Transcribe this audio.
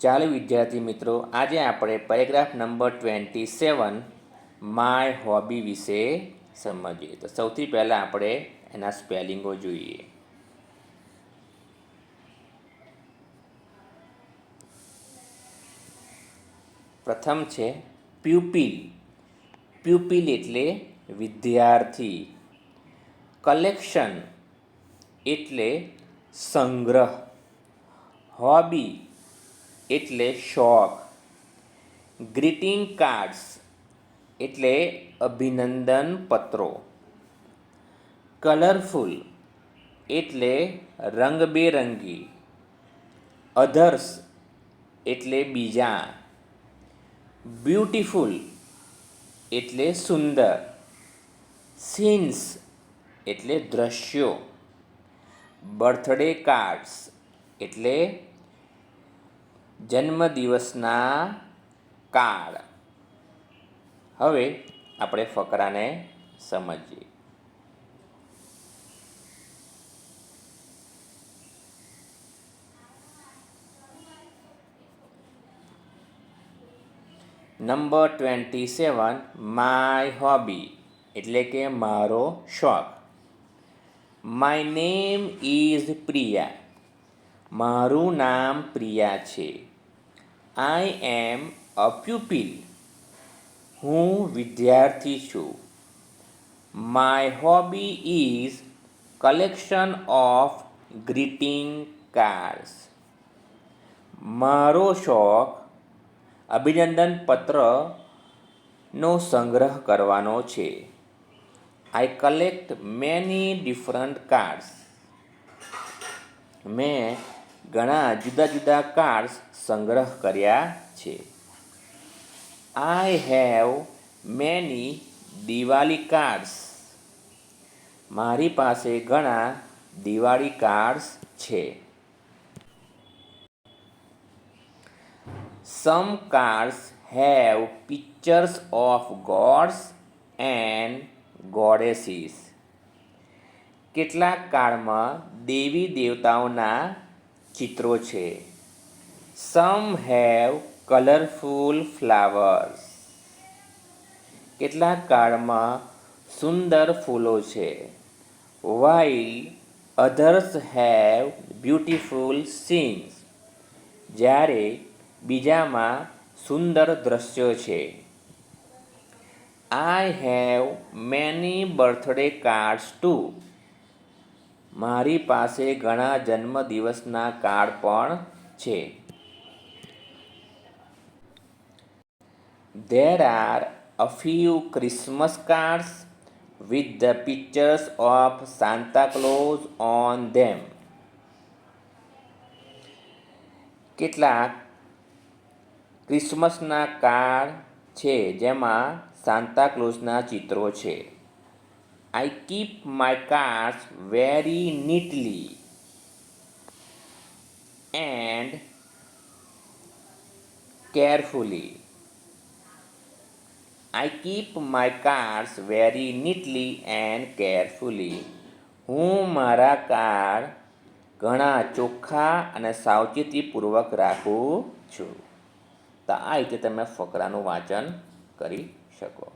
ચાલો વિદ્યાર્થી મિત્રો, આજે આપણે પેરેગ્રાફ નંબર 27 માય હોબી વિશે સમજીએ. તો સૌથી પહેલાં આપણે એના સ્પેલિંગો જોઈએ. પ્રથમ છે પ્યુપિલ. પ્યુપિલ એટલે વિદ્યાર્થી. કલેક્શન એટલે સંગ્રહ. હોબી એટલે શોખ. ગ્રીટિંગ કાર્ડ્સ એટલે અભિનંદન પત્રો. કલરફુલ એટલે રંગબેરંગી. અધર્સ એટલે બીજા. બ્યુટીફુલ એટલે સુંદર. સીન્સ એટલે દ્રશ્યો. બર્થડે કાર્ડ્સ એટલે જન્મદિવસના કાર્ડ. હવે આપણે ફકરાને સમજીએ. નંબર 27 માય હોબી એટલે કે મારો શોખ. My name is Priya. મારું નામ પ્રિયા છે. I am a pupil. હું વિદ્યાર્થી છું. My hobby is collection of greeting cards. મારો શોખ અભિનંદન પત્રનો સંગ્રહ કરવાનો છે. I collect many different cards. મેં ઘણા જુદા જુદા કાર્ડ્સ સંગ્રહ કર્યા છે. I have many Diwali cards. મારી પાસે ઘણા દિવાળી કાર્ડ્સ છે. Some cards have pictures of gods and goddesses. કેટલાક કાર્ડમાં દેવી દેવતાઓના ચિત્રો છે. Some have colourful flowers. કેટલાક કાર્ડમાં સુંદર ફૂલો છે. While others have beautiful scenes. જ્યારે બીજામાં સુંદર દ્રશ્યો છે. I have many birthday cards too. મારી પાસે ઘણા જન્મદિવસના કાર્ડ પણ છે. There are a few Christmas cards with the pictures of Santa Claus on them. કેટલાક ક્રિસમસના કાર્ડ છે જેમાં સાન્તા ક્લોઝના ચિત્રો છે. I keep my cards very neatly and carefully. I keep my cards very neatly and carefully. હું મારા card ઘણા ચોખ્ખા અને સાવચેતીપૂર્વક રાખું છું. તો આ રીતે તમે ફકરાનું વાંચન કરી શકો.